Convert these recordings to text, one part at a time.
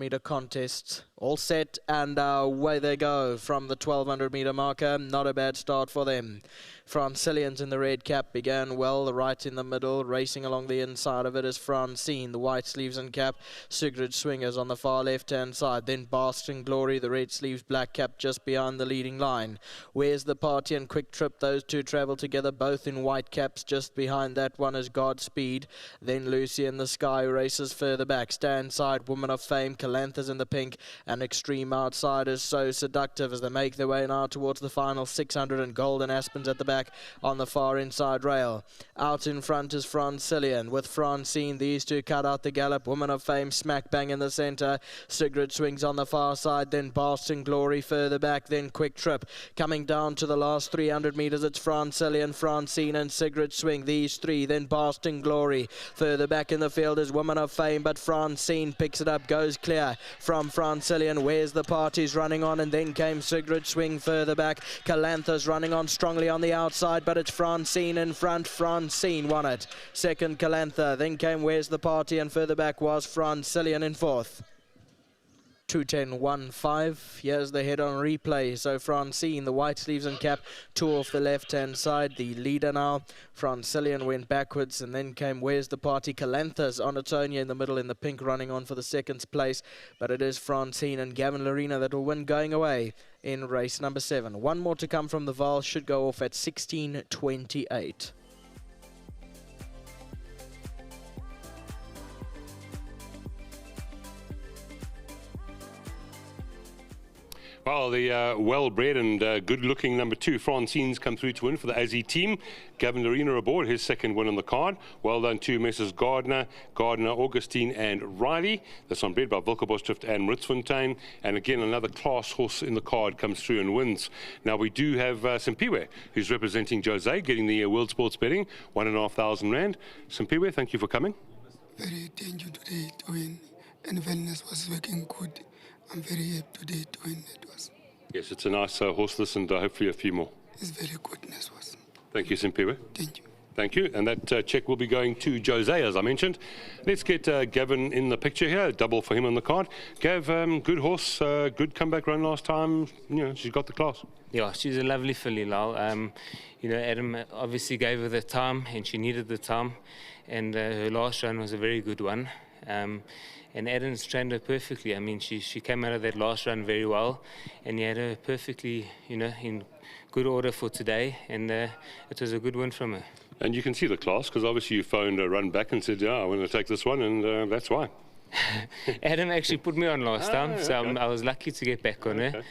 meter contest. All set and away they go from the 1200 meter marker. Not a bad start for them. Francine in the red cap began well, right in the middle. Racing along the inside of it is Francine, the white sleeves and cap. Sigrid Swingers on the far left-hand side. Then Basking Glory, the red sleeves, black cap just behind the leading line. Where's the Party and Quick Trip? Those two travel together, both in white caps. Just behind that one is Godspeed. Then Lucy in the Sky races further back. Stand side, Woman of Fame, Calantha's in the pink, and Extreme Outside is So Seductive as they make their way now towards the final 600, and Golden Aspens at the back on the far inside rail. Out in front is Francine with Francine. These two cut out the gallop. Woman of Fame smack bang in the centre. Sigrid Swings on the far side, then Basking Glory further back, then Quick Trip. Coming down to the last 300 metres, it's Francine and Sigrid Swing. These three, then Basking Glory. Further back in the field is Woman of Fame, but Francine picks it up, goes clear from Francine. Where's the Party's running on, and then came Sigrid Swing further back. Calantha's running on strongly on the outside, but it's Francine in front. Francine won it. Second Calantha, then came Where's the Party, and further back was Francine in fourth. 2:10.15. Here's the head on replay. So Francine, the white sleeves and cap, two off the left-hand side. The leader now. Francine went backwards, and then came Where's the Party. Calantha's on its own here in the middle in the pink, running on for the second place. But it is Francine and Gavin Lorena that will win going away in race number 7. One more to come from the vaal, should go off at 16:28. Well, the well-bred and good-looking number 2, Francine's come through to win for the Aussie team. Gavin Lorena aboard, his second win on the card. Well done to Messrs. Gardner, Augustine and Riley. That's on bred by Wilkerbosdrift and Ritzfontein. And again, another class horse in the card comes through and wins. Now, we do have Simpiwe, who's representing Jose, getting the World Sports Betting, R1,500. Simpiwe, thank you for coming. Very thank you today to win, and wellness was working good. I'm very happy today to win it was. Yes, it's a nice horseless, and hopefully a few more. It's very goodness was. Thank you, Simpiwe. Thank you. Thank you. And that check will be going to Jose, as I mentioned. Let's get Gavin in the picture here. Double for him on the card. Gav, good horse, good comeback run last time. You know, she's got the class. Yeah, she's a lovely filly, Lal. You know, Adam obviously gave her the time, and she needed the time. And her last run was a very good one. And Adam's trained her perfectly. I mean, she came out of that last run very well, and he had her perfectly, you know, in good order for today, and it was a good win from her. And you can see the class, because obviously you phoned a run back and said, yeah, I want to take this one, and that's why. Adam actually put me on last time, so okay. I was lucky to get back on her.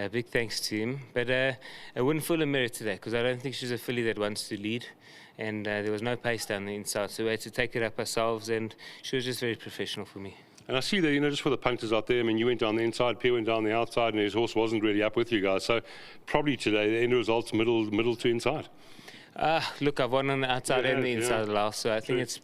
Big thanks to him. But a win full of merit today, because I don't think she's a filly that wants to lead. And there was no pace down the inside, so we had to take it up ourselves, and she was just very professional for me. And I see that, you know, just for the punters out there, I mean, you went down the inside, Pierre went down the outside, and his horse wasn't really up with you guys. So probably today, the end results middle to inside. Look, I've won on the outside and the inside last, so I think it's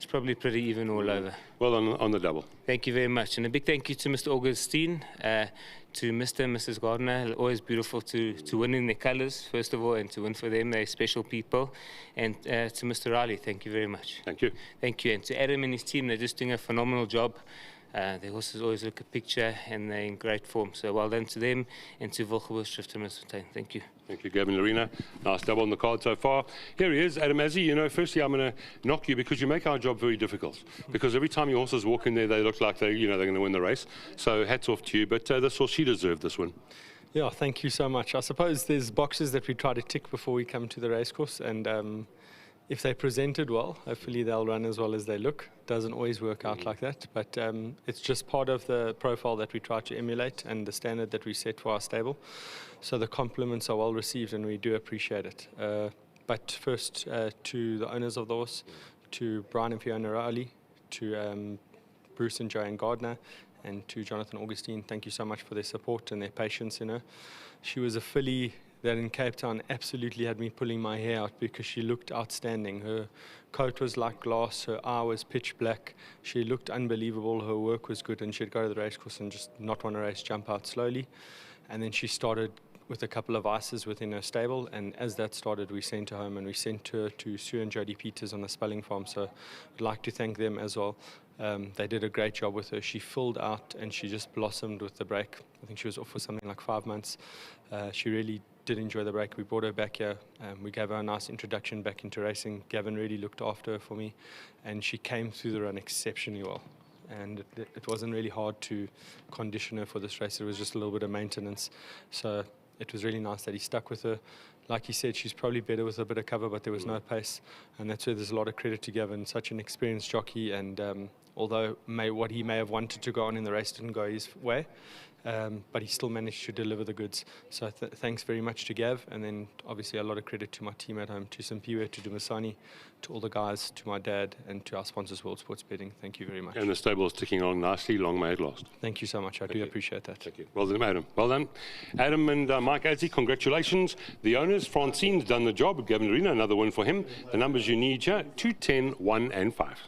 probably pretty even all over. Well on the double. Thank you very much. And a big thank you to Mr. Augustine, to Mr. and Mrs. Gardner. Always beautiful to win in their colours, first of all, and to win for them. They're special people. And to Mr. Riley, thank you very much. Thank you. Thank you. And to Adam and his team, they're just doing a phenomenal job. The horses always look a picture, and they're in great form. So well done to them, and to Wilkerbosdrift and Ritzfontein. Thank you. Thank you, Gavin Lorena. Nice double on the card so far. Here he is, Adam Azzi. You know, firstly, I'm going to knock you because you make our job very difficult. Because every time your horses walk in there, they look like they're going to win the race. So hats off to you. But this horse, she deserved this win. Yeah, thank you so much. I suppose there's boxes that we try to tick before we come to the racecourse, and if they presented well, hopefully they'll run as well as they look. Doesn't always work out like that, but it's just part of the profile that we try to emulate and the standard that we set for our stable. So the compliments are well received, and we do appreciate it. But first, to the owners of the horse, to Brian and Fiona Riley, to Bruce and Joanne Gardner, and to Jonathan Augustine, thank you so much for their support and their patience in her. She was a filly that in Cape Town absolutely had me pulling my hair out because she looked outstanding. Her coat was like glass, her eye was pitch black. She looked unbelievable, her work was good, and she'd go to the racecourse and just not want to race, jump out slowly. And then she started with a couple of ices within her stable, and as that started, we sent her home, and we sent her to Sue and Jodie Peters on the Spelling Farm. So I'd like to thank them as well. They did a great job with her. She filled out and she just blossomed with the break. I think she was off for something like 5 months. She really did enjoy the break. We brought her back here. We gave her a nice introduction back into racing. Gavin really looked after her for me, and she came through the run exceptionally well. And it wasn't really hard to condition her for this race. It was just a little bit of maintenance. So it was really nice that he stuck with her. Like he said, she's probably better with a bit of cover, but there was no pace. And that's where there's a lot of credit to Gavin, such an experienced jockey. And although what he may have wanted to go on in the race didn't go his way, but he still managed to deliver the goods. So thanks very much to Gav. And then obviously a lot of credit to my team at home, to Simpiwe, to Dumasani, to all the guys, to my dad, and to our sponsors, World Sports Betting. Thank you very much. And the stable's ticking along nicely. Long may it last. Thank you so much. I do appreciate that. Thank you. Well done, Adam. Well done. Adam and Mike Adzi, congratulations. The owners, Francine's done the job. Gavin Lorena, another win for him. The numbers you need here, 2, 10, 1 and 5.